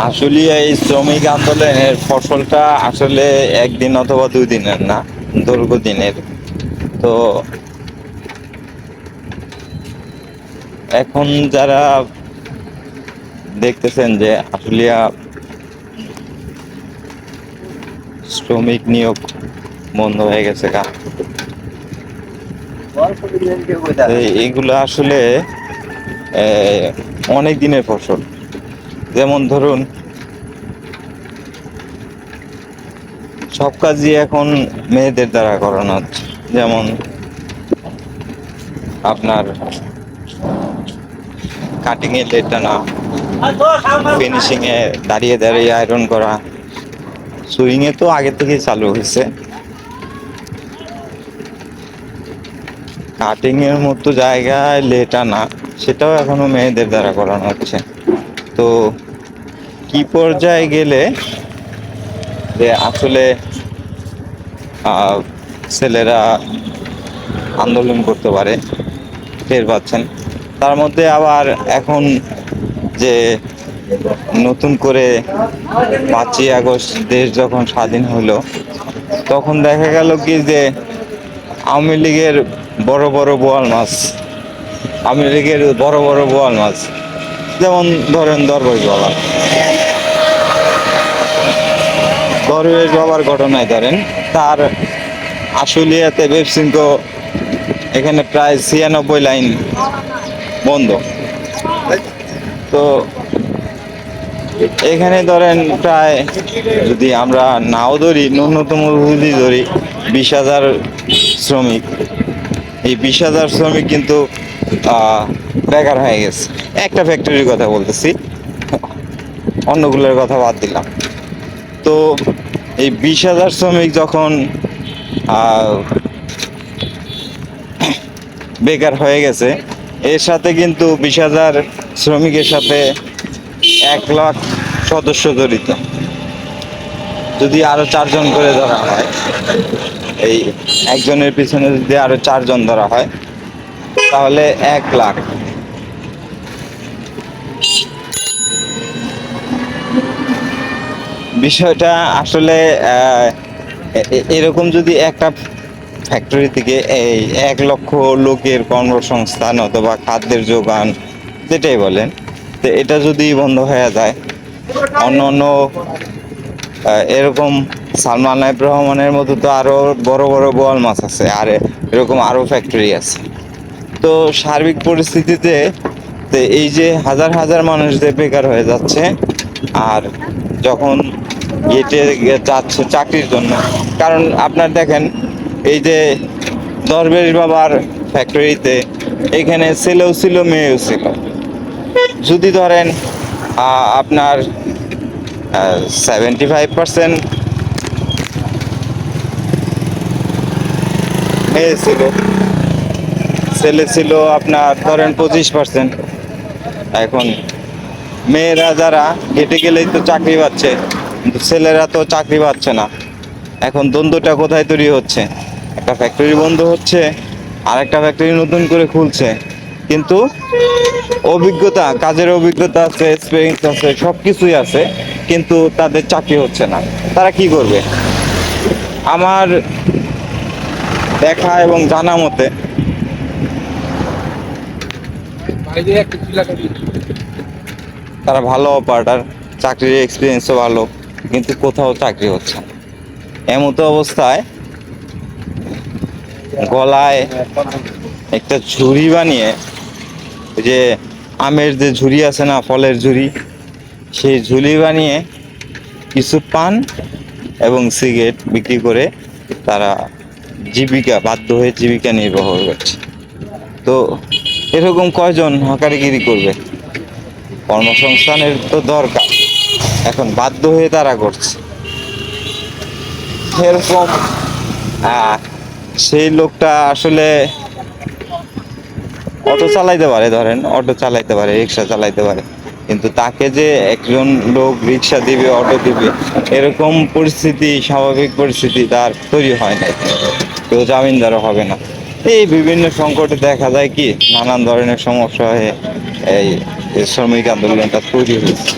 আসলে এই শ্রমিক আন্দোলনের ফসলটা আসলে একদিন অথবা 2 দিনের না, দীর্ঘদিনের। তো এখন যারা দেখতেছেন যে আসলে শ্রমিক নিয়োগ বন্ধ হয়ে গেছে এইগুলো আসলে অনেক দিনের ফসল। যেমন ধরুন, সব কাজই এখন মেয়েদের দ্বারা করানো হচ্ছে। যেমন আপনার কাটিং এ লেট টানা, ফিনিশিং এ দাঁড়িয়ে দাঁড়িয়ে আয়রন করা, সুইং এ তো আগে থেকেই চালু হয়েছে। কাটিং এর মতো জায়গায় লেট আনা, সেটাও এখনো মেয়েদের দ্বারা করানো হচ্ছে। তো কি পর্যায়ে গেলে যে আসলে ছেলেরা আন্দোলন করতে পারে টের পাচ্ছেন। তার মধ্যে আবার এখন যে নতুন করে 5ই আগস্ট দেশ যখন স্বাধীন হলো, তখন দেখা গেল কি যে আওয়ামী লীগের বড় বড় বোয়াল মাছ, আওয়ামী লীগের বড় বড় বোয়াল মাছ, যেমন ধরেন দরবেশ বাবার ঘটনায় ধরেন, তার আশুলিয়াতে বেবসিংহ এখানে প্রায় 96 লাইন বন্ধ। তো এখানে ধরেন প্রায়, যদি আমরা নাও ধরি, ন্যূনতম যদি ধরি 20,000 শ্রমিক, এই 20,000 শ্রমিক কিন্তু বেকার হয়ে গেছে। একটা ফ্যাক্টরির কথা বলতেছি, অন্যগুলোর কথা বাদ দিলাম। তো এই 20,000 শ্রমিক যখন বেকার হয়ে গেছে, এর সাথে কিন্তু 20,000 শ্রমিকের সাথে 1 লাখ সদস্য জড়িত। যদি আরো 4 জন করে ধরা হয়, এই একজনের পিছনে যদি আরো 4 জন ধরা হয়, তাহলে 1 লাখ। বিষয়টা আসলে এরকম যদি একটা ফ্যাক্টরি থেকে এই 1 লক্ষ লোকের কর্মসংস্থান অথবা খাদ্যের যোগান, যেটাই বলেন, তো এটা যদি বন্ধ হয়ে যায়, অন্য অন্য এরকম সালমান আইব রহমানের মতো তো আরো বড় বড় বোয়াল মাছ আছে, আর এরকম আরো ফ্যাক্টরি আছে। তো সার্বিক পরিস্থিতিতে এই যে হাজার হাজার মানুষ যে বেকার হয়ে যাচ্ছে, আর যখন গেটে যাচ্ছে চাকরির জন্য, কারণ আপনার দেখেন, এই যে দরবেশ বাবার ফ্যাক্টরিতে এখানে ছেলেও ছিল মেয়েও ছিল। যদি ধরেন আপনার 75% মেয়ে ছিল, ছেলে ছিল আপনার ধরেন 25%। এখন মেয়েরা যারা হেঁটে গেলেই তো চাকরি পাচ্ছে, কিন্তু ছেলেরা তো চাকরি পাচ্ছে না। এখন দ্বন্দ্বটা কোথায় তৈরি হচ্ছে? একটা ফ্যাক্টরি বন্ধ হচ্ছে, আর একটা ফ্যাক্টরি নতুন করে খুলছে, কিন্তু অভিজ্ঞতা, কাজের অভিজ্ঞতা আছে, এক্সপিরিয়েন্স আছে, সব কিছুই আছে, কিন্তু তাদের চাকরি হচ্ছে না। তারা কি করবে? আমার দেখা এবং জানা মতে তারা ভালো অপারেটর, চাকরির এক্সপিরিয়েন্সও ভালো, কিন্তু কোথাও চাকরি হচ্ছে না। এমতো অবস্থায় গলায় একটা ঝুড়ি বানিয়ে, যে আমের যে ঝুড়ি আছে না, ফলের ঝুড়ি, সেই ঝুড়ি বানিয়ে কিছু পান এবং সিগারেট বিক্রি করে তারা বাধ্য হয়ে জীবিকা নির্বাহ করছে। তো এরকম কয়জন হকারিগিরি করবে? কর্মসংস্থানের তো দরকার, এখন বাধ্য হয়ে তারা করছে। এরকম সেই লোকটা আসলে অটো চালাইতে পারে, ধরেন অটো চালাইতে পারে, রিক্সা চালাইতে পারে, কিন্তু তাকে যে একজন লোক রিক্সা দিবে, অটো দিবে, এরকম পরিস্থিতি, স্বাভাবিক পরিস্থিতি তার তৈরি হয় নাই। কেউ জামিনদারও হবে না। এই বিভিন্ন সংকটে দেখা যায় কি নানান ধরনের সমস্যা হয়ে এই শ্রমিক আন্দোলনটা তৈরি হয়েছে।